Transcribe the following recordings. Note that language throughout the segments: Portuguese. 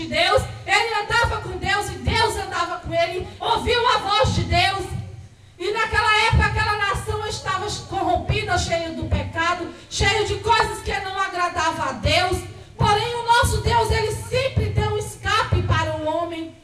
de Deus, ele andava com Deus e Deus andava com ele, ouviu a voz de Deus. E naquela época aquela nação estava corrompida, cheia do pecado, cheia de coisas que não agradavam a Deus. Porém o nosso Deus, ele sempre deu um escape para o homem.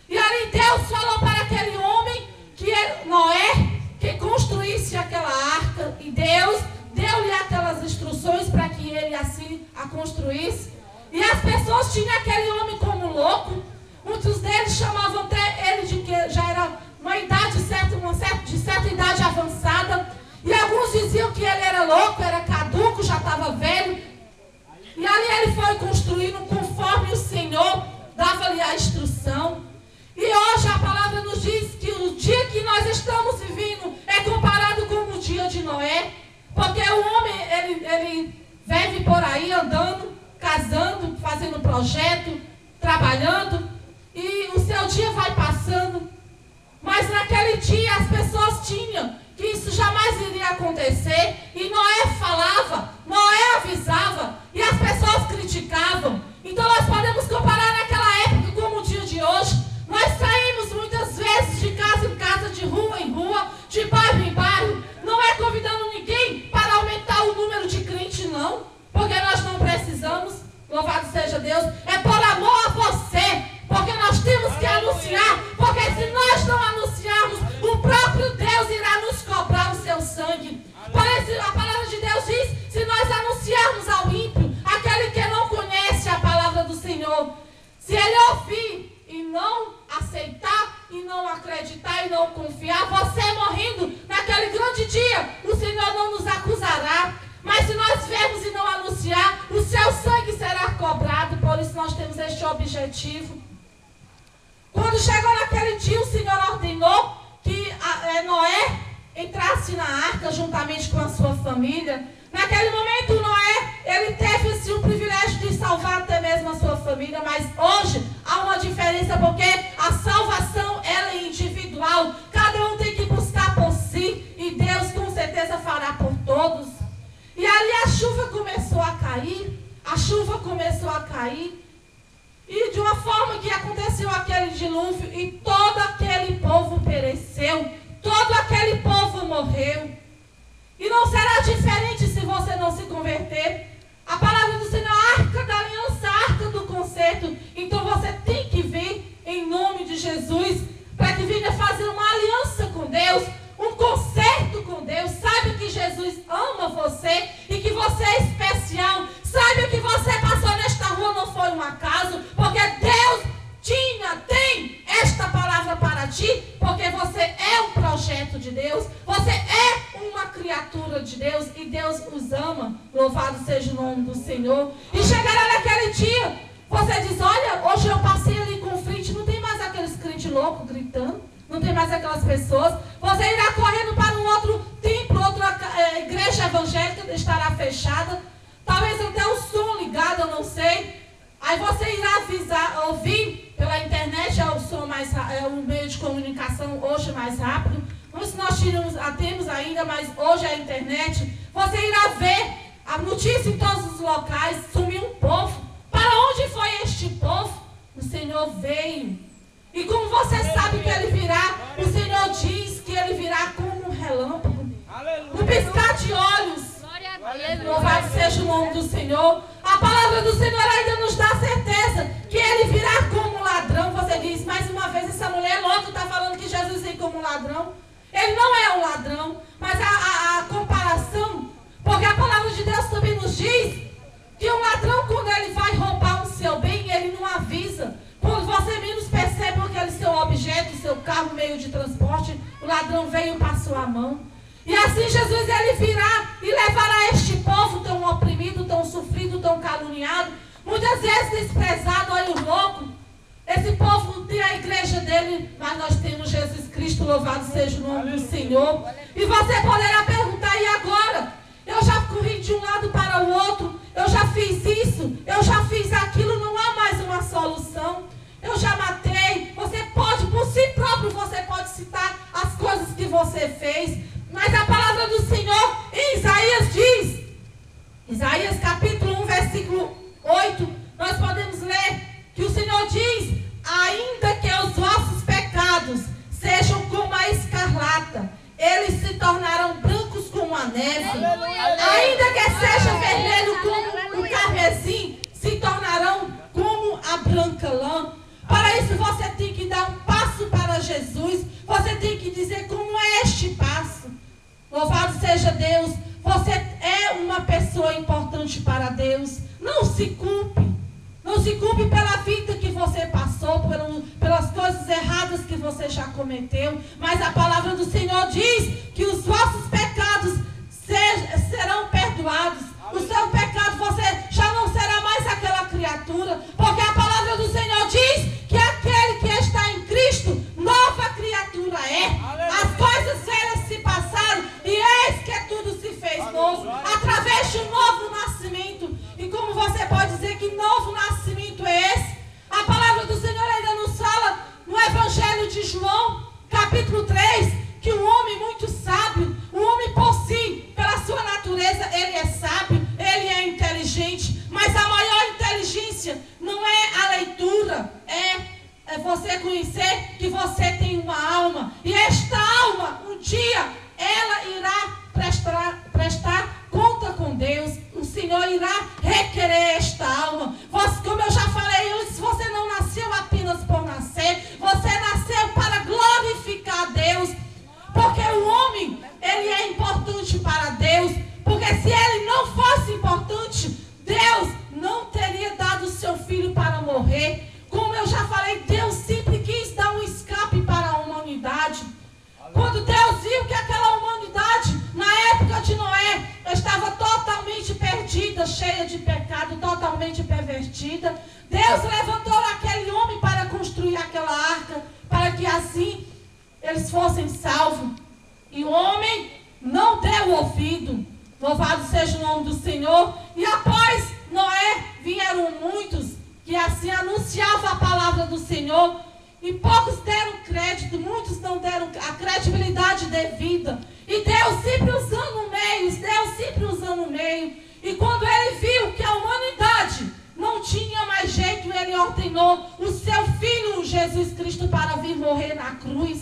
E ali Deus falou para aquele homem, que é Noé, que construísse aquela arca. E Deus deu-lhe aquelas instruções para que ele assim a construísse. E as pessoas tinham aquele homem como louco. Muitos deles chamavam até ele de que já era uma idade certa, de certa idade avançada. E alguns diziam que ele era louco, era caduco, já estava velho. E ali ele foi construindo conforme o Senhor dava-lhe a instrução. E hoje a palavra nos diz que o dia que nós estamos vivendo é comparado com o dia de Noé. Porque o homem, ele vive por aí andando, casando, fazendo projeto, trabalhando. E o seu dia vai passando. Mas naquele dia as pessoas tinham que isso jamais iria acontecer. E Noé falava, Noé avisava, e as pessoas criticavam. Então nós podemos comparar naquela época como o dia de hoje. Nós saímos muitas vezes de casa em casa, de rua em rua, de bairro em bairro. Não é convidando ninguém para aumentar o número de crentes, não. Porque nós não precisamos, louvado seja Deus. É por amor a você. Porque nós temos que anunciar. Porque se nós não anunciarmos, o próprio Deus irá nos cobrar o seu sangue. Porém, a palavra de Deus diz, se nós anunciarmos ao ímpio, aquele que não conhece a palavra do Senhor, se ele ouvir e não aceitar, e não acreditar, e não confiar, você morrendo naquele grande dia, o Senhor não nos acusará. Mas se nós vermos e não anunciar, o seu sangue será cobrado. Por isso nós temos este objetivo. Quando chegou naquele dia, o Senhor ordenou que Noé entrasse na arca juntamente com a sua família. Naquele momento, Noé, ele teve assim, o privilégio de salvar até mesmo a sua família. Mas hoje há uma diferença, porque a salvação ela é individual. Cada um tem que buscar por si, e Deus com certeza fará por todos. E ali a chuva começou a cair. E de uma forma que aconteceu aquele dilúvio, e todo aquele povo pereceu, todo aquele povo morreu. E não será diferente se você não se converter. A palavra do Senhor, a arca da aliança, a arca do concerto. Então você tem que vir em nome de Jesus, para que venha fazer uma aliança com Deus, um concerto com Deus. Saiba que Jesus ama você e que você é especial. Saiba que você passou nesta rua não foi um acaso, porque Deus tem esta palavra para ti, porque você é um projeto de Deus, você é uma criatura de Deus e Deus os ama. Louvado seja o nome do Senhor. E chegará naquele dia, você diz, olha, hoje eu passei ali com frente, não tem mais aqueles crentes loucos gritando, não tem mais aquelas pessoas. Você irá correndo para um outro templo, outra igreja evangélica estará fechada, talvez até o som ligado, eu não sei. Aí você irá ouvir pela internet, é o som é o meio de comunicação hoje mais rápido. Antes nós temos ainda, mas hoje é a internet. Você irá ver a notícia em todos os locais, sumiu um povo. Para onde foi este povo? O Senhor veio. E como você sabe que ele virá, o Senhor diz que ele virá como um relâmpago, um piscar de olhos. Louvado seja o nome do Senhor. A palavra do Senhor ainda nos dá certeza que ele virá como um ladrão. Você diz, mais uma vez, essa mulher louca está falando que Jesus vem como um ladrão. Ele não é um ladrão, mas a comparação, porque a palavra de Deus também nos diz que um ladrão, quando ele vai roubar o seu bem, ele não avisa. Quando você menos percebe aquele seu objeto, seu carro, meio de transporte, o ladrão veio e passou a mão. E assim Jesus ele virá e levará este povo tão oprimido, tão sofrido, tão caluniado, muitas vezes desprezado. Olha o louco, esse povo tem a igreja dele, mas nós temos Jesus Cristo, louvado seja o nome do Senhor. E você poderá perguntar, e agora? Eu já corri de um lado para o outro, eu já fiz isso, eu já fiz aquilo, não há mais uma solução. Eu já matei. Você pode, por si próprio, você pode citar as coisas que você fez. Mas a palavra do Senhor em Isaías diz, Isaías capítulo 1, versículo 8, nós podemos ler que o Senhor diz branca lã. Para isso você tem que dar um passo para Jesus. Você tem que dizer como é este passo. Louvado seja Deus. Você é uma pessoa importante para Deus. Não se culpe. Não se culpe pela vida que você passou, pelas coisas erradas que você já cometeu. Mas a palavra do Senhor diz que os vossos pecados serão perdoados. O seu pecado, você já não será mais aquela criatura. Porque a palavra do Senhor diz que aquele que está em Cristo, nova criatura é. As coisas velhas se passaram e eis que tudo se fez novo. Através de um novo nascimento. E como você pode dizer que novo nascimento é esse? A palavra do Senhor ainda nos fala no Evangelho de João, capítulo 3, que um homem muito sábio, um homem por si, pela sua natureza, ele é sábio, ele é inteligente, mas a maior inteligência não é a leitura, é você conhecer que você tem uma alma, e esta alma, um dia, ela irá prestar conta com Deus. O Senhor irá requerer esta alma. Como eu já falei antes, você não nasceu apenas por nascer, você nasceu para glorificar a Deus. Porque o homem, ele é importante para Deus. Porque se ele não fosse importante, Deus não teria dado o seu filho para morrer. Como eu já falei, Deus sempre quis dar um escape para a humanidade. Quando Deus viu que aquela humanidade, na época de Noé, estava totalmente perdida, cheia de pecado, totalmente pervertida, Deus levantou aquele homem para construir aquela arca, para que assim eles fossem salvos. E o homem não deu ouvido. Louvado seja o nome do Senhor. E após Noé vieram muitos que assim anunciavam a palavra do Senhor. E poucos deram crédito, muitos não deram a credibilidade devida. E Deus sempre usando meios, Deus sempre usando meio. E quando ele viu que a humanidade não tinha mais jeito, ele ordenou o seu filho Jesus Cristo para vir morrer na cruz.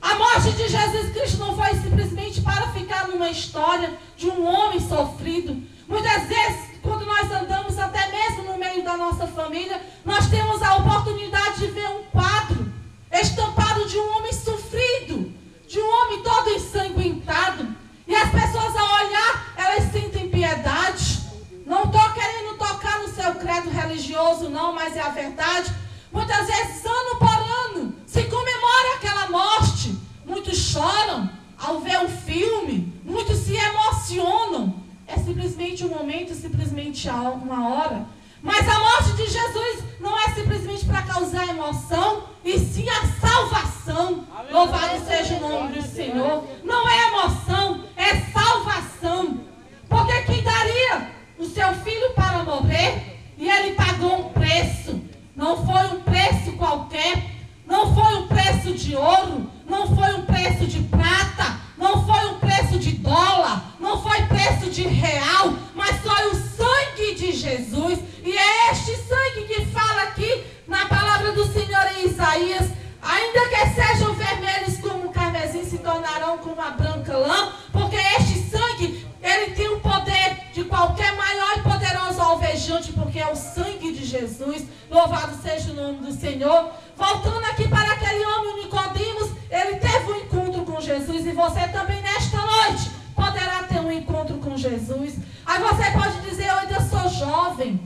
A morte de Jesus Cristo não foi simplesmente para ficar numa história de um homem sofrido. Muitas vezes, quando nós andamos até mesmo no meio da nossa família, nós temos a oportunidade de ver um quadro estampado de um homem sofrido, de um homem todo ensanguentado. E as pessoas, ao olhar, elas sentem piedade. Não estou querendo tocar no seu credo religioso, não, mas é a verdade. Muitas vezes, ano por ano, se comemora aquela morte. Muitos choram ao ver o filme, muitos se emocionam. É simplesmente um momento, simplesmente uma hora. Mas a morte de Jesus não é simplesmente para causar emoção, e sim a salvação. Aleluia. Louvado seja o nome do Senhor. Não é emoção, é salvação. Porque quem daria o seu filho para morrer, e ele pagou um preço. Não foi um preço qualquer, não foi um preço de ouro, não foi um preço de prata, não foi um preço de dólar, não foi preço de real, mas foi o sangue de Jesus. E é este sangue que fala aqui na palavra do Senhor em Isaías: ainda que sejam vermelhos como o carmesim, se tornarão como a branca lã. Porque este sangue, ele tem o poder de qualquer maior e poderoso alvejante, porque é o sangue de Jesus. Louvado seja o nome do Senhor. Voltando aqui para aquele homem, o Nicodemos, ele teve um encontro com Jesus, e você também nesta noite poderá ter um encontro com Jesus. Aí você pode dizer: eu ainda sou jovem,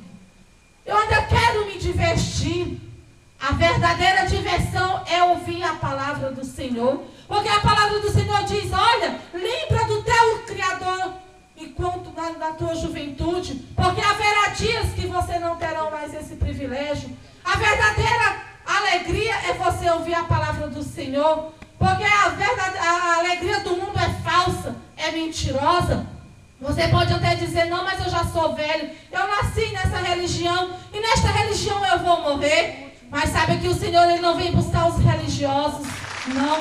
eu ainda quero me divertir. A verdadeira diversão é ouvir a palavra do Senhor. Porque a palavra do Senhor diz: olha, lembra do teu Criador enquanto na tua juventude, porque haverá dias que você não terá mais esse privilégio. A verdadeira alegria é você ouvir a palavra do Senhor, porque a alegria do mundo é falsa, é mentirosa. Você pode até dizer: não, mas eu já sou velho, eu nasci nessa religião, e nesta religião eu vou morrer. Mas sabe que o Senhor, ele não vem buscar os religiosos, não.